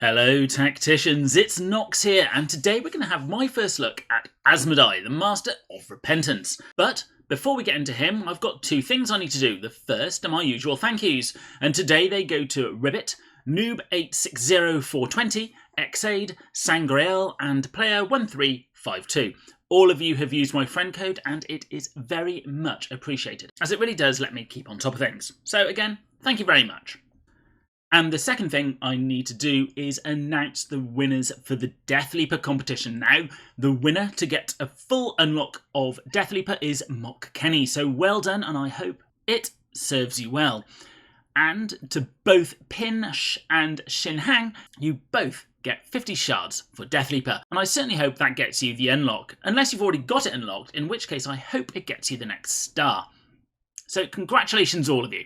Hello Tacticians, it's Nox here, and today we're going to have my first look at Asmodai, the Master of Repentance. But before we get into him, I've got two things I need to do. The first are my usual thank yous, and today they go to Ribbit, Noob860420, Xaid, Sangreal, and Player1352. All of you have used my friend code, and it is very much appreciated, as it really does let me keep on top of things. So again, thank you very much. And the second thing I need to do is announce the winners for the Death Leaper competition. Now, the winner to get a full unlock of Death Leaper is Mock Kenny. So well done, and I hope it serves you well. And to both Pinsh and Shinhang, you both get 50 shards for Death Leaper. And I certainly hope that gets you the unlock, unless you've already got it unlocked, in which case I hope it gets you the next star. So congratulations all of you.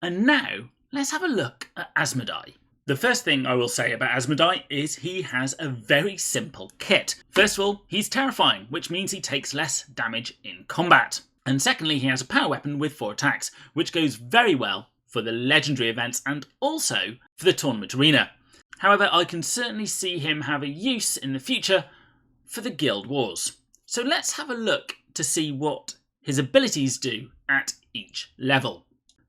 And now, let's have a look at Asmodai. The first thing I will say about Asmodai is he has a very simple kit. First of all, he's terrifying, which means he takes less damage in combat. And secondly, he has a power weapon with 4 attacks, which goes very well for the legendary events and also for the tournament arena. However, I can certainly see him have a use in the future for the guild wars. So let's have a look to see what his abilities do at each level.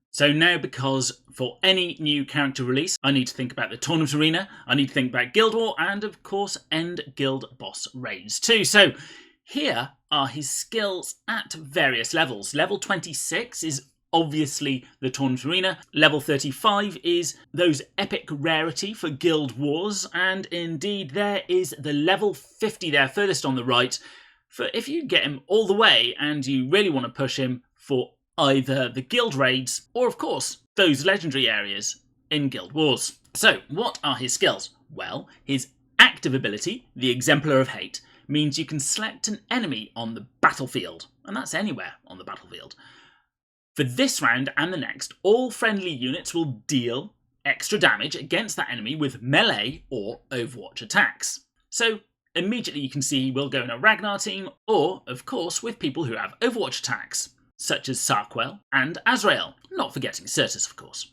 So now, because for any new character release, I need to think about the tournament arena, I need to think about Guild War, and of course, end guild boss raids too. So here are his skills at various levels. Level 26 is obviously the tournament arena. Level 35 is those epic rarity for Guild Wars. And indeed, there is the level 50 there, furthest on the right, for if you get him all the way and you really want to push him for either the guild raids or, of course, those legendary areas in Guild Wars. So, what are his skills? Well, his active ability, the Exemplar of Hate, means you can select an enemy on the battlefield, and that's anywhere on the battlefield. For this round and the next, all friendly units will deal extra damage against that enemy with melee or Overwatch attacks. So, immediately you can see he will go in a Ragnar team, or, of course, with people who have Overwatch attacks, such as Sarkwell and Azrael, not forgetting Certus, of course.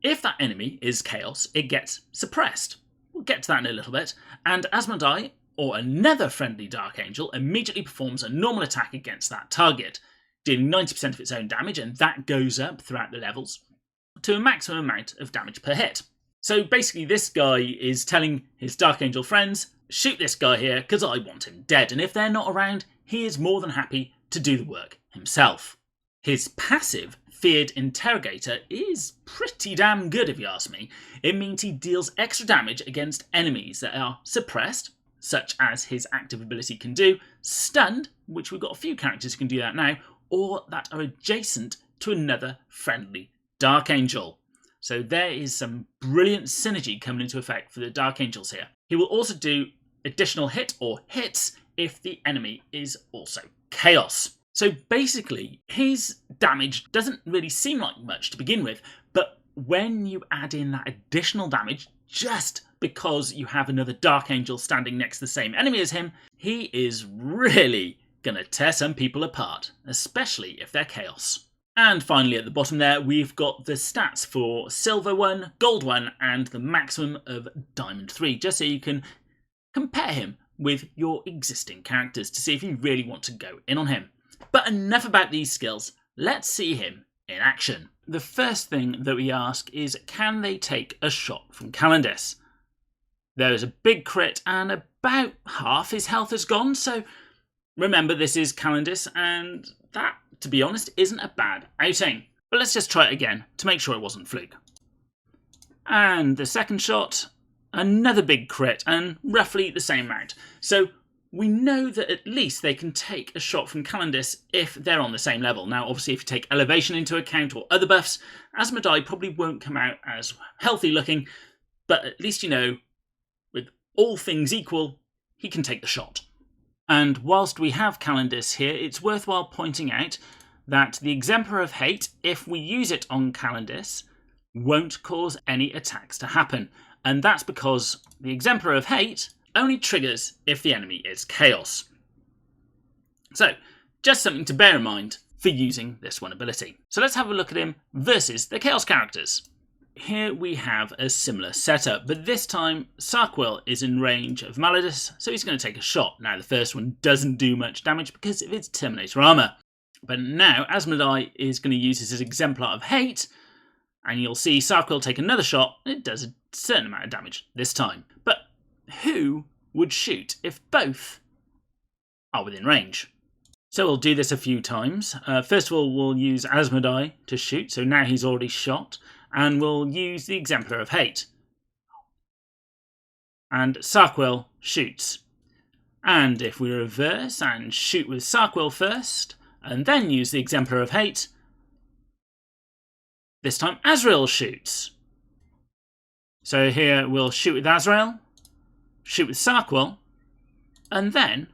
If that enemy is Chaos, it gets suppressed. We'll get to that in a little bit, and Asmodai, or another friendly Dark Angel, immediately performs a normal attack against that target, dealing 90% of its own damage, and that goes up throughout the levels to a maximum amount of damage per hit. So basically this guy is telling his Dark Angel friends, shoot this guy here because I want him dead, and if they're not around, he is more than happy to do the work himself. His passive, Feared Interrogator, is pretty damn good if you ask me. It means he deals extra damage against enemies that are suppressed, such as his active ability can do, stunned, which we've got a few characters who can do that now, or that are adjacent to another friendly Dark Angel. So there is some brilliant synergy coming into effect for the Dark Angels here. He will also do additional hit or hits if the enemy is also Chaos. So basically, his damage doesn't really seem like much to begin with, but when you add in that additional damage, just because you have another Dark Angel standing next to the same enemy as him, he is really gonna tear some people apart, especially if they're Chaos. And finally at the bottom there, we've got the stats for Silver 1, Gold 1, and the maximum of Diamond 3, just so you can compare him with your existing characters to see if you really want to go in on him. But enough about these skills, let's see him in action. The first thing that we ask is, can they take a shot from Calendis? There is a big crit and about half his health has gone, so remember this is Calendis, and that, to be honest, isn't a bad outing. But let's just try it again to make sure it wasn't fluke. And the second shot, another big crit and roughly the same amount. So we know that at least they can take a shot from Calendis if they're on the same level. Now, obviously, if you take elevation into account or other buffs, Asmodai probably won't come out as healthy looking, but at least you know, with all things equal, he can take the shot. And whilst we have Calendis here, it's worthwhile pointing out that the Exemplar of Hate, if we use it on Calendis, won't cause any attacks to happen. And that's because the Exemplar of Hate only triggers if the enemy is Chaos. So, just something to bear in mind for using this one ability. So let's have a look at him versus the Chaos characters. here we have a similar setup, but this time Sarkwell is in range of Malladus, so he's going to take a shot. Now the first one doesn't do much damage because of its Terminator armour. But now Asmodai is going to use his Exemplar of Hate, and you'll see Sarkwell take another shot, and it does a certain amount of damage this time. But who would shoot if both are within range? So we'll do this a few times. First of all, we'll use Asmodai to shoot, so now he's already shot, and we'll use the Exemplar of Hate. And Sarkwell shoots. And if we reverse and shoot with Sarkwell first, and then use the Exemplar of Hate, this time Azrael shoots. So here we'll shoot with Azrael, shoot with Sarkwell, and then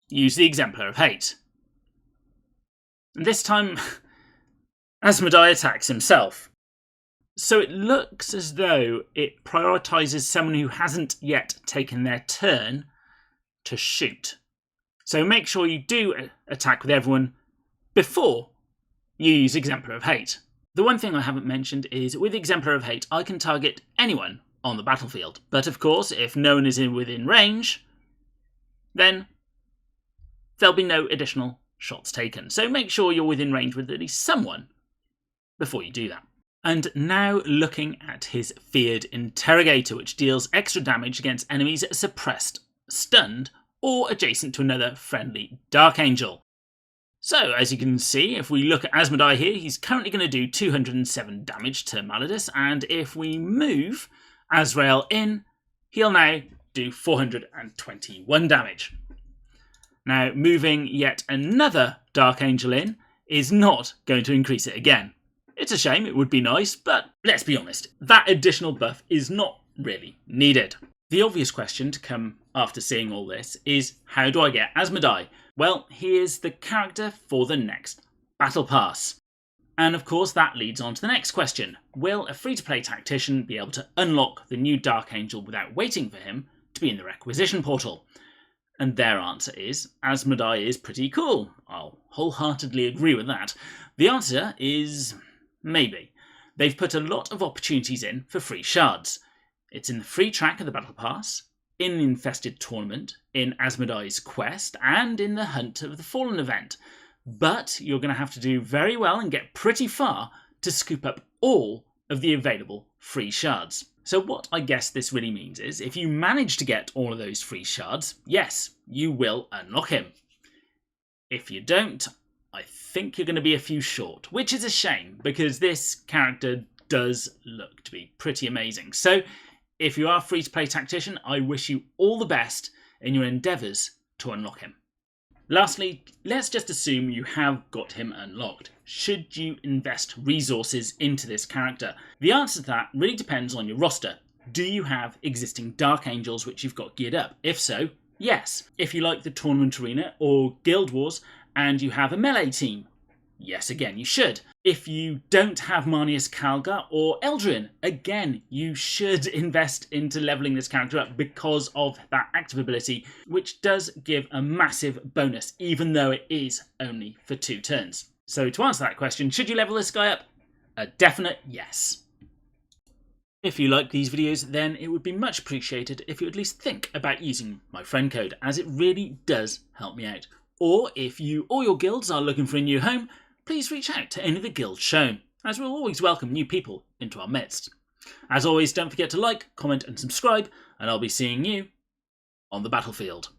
use the Exemplar of Hate. And this time Asmodai attacks himself. So it looks as though it prioritises someone who hasn't yet taken their turn to shoot. So make sure you do attack with everyone before you use Exemplar of Hate. The one thing I haven't mentioned is with Exemplar of Hate I can target anyone on the battlefield. But of course if no one is within range, then there'll be no additional shots taken. So make sure you're within range with at least someone before you do that. And now looking at his Feared Interrogator, which deals extra damage against enemies suppressed, stunned, or adjacent to another friendly Dark Angel. So as you can see, if we look at Asmodai here, he's currently going to do 207 damage to Malladus, and if we move Azrael in, he'll now do 421 damage. Now, moving yet another Dark Angel in is not going to increase it again. It's a shame, it would be nice, but let's be honest, that additional buff is not really needed. The obvious question to come after seeing all this is, how do I get Asmodai? Well, he is the character for the next Battle Pass. And of course that leads on to the next question. Will a free-to-play tactician be able to unlock the new Dark Angel without waiting for him to be in the requisition portal? And their answer is, Asmodai is pretty cool. I'll wholeheartedly agree with that. The answer is maybe. They've put a lot of opportunities in for free shards. It's in the free track of the Battle Pass, in the Infested Tournament, in Asmodai's quest, and in the Hunt of the Fallen event. But you're going to have to do very well and get pretty far to scoop up all of the available free shards. So what I guess this really means is, if you manage to get all of those free shards, yes, you will unlock him. If you don't, I think you're going to be a few short, which is a shame, because this character does look to be pretty amazing. So if you are a free-to-play tactician, I wish you all the best in your endeavours to unlock him. Lastly, let's just assume you have got him unlocked. Should you invest resources into this character? The answer to that really depends on your roster. Do you have existing Dark Angels which you've got geared up? If so, yes. If you like the Tournament Arena or Guild Wars and you have a melee team, yes, again, you should. If you don't have Marnius Calgar or Eldrin, again, you should invest into levelling this character up because of that active ability, which does give a massive bonus, even though it is only for 2 turns. So to answer that question, should you level this guy up? A definite yes. If you like these videos, then it would be much appreciated if you at least think about using my friend code, as it really does help me out. Or if you or your guilds are looking for a new home, please reach out to any of the guilds shown, as we'll always welcome new people into our midst. As always, don't forget to like, comment and subscribe, and I'll be seeing you on the battlefield.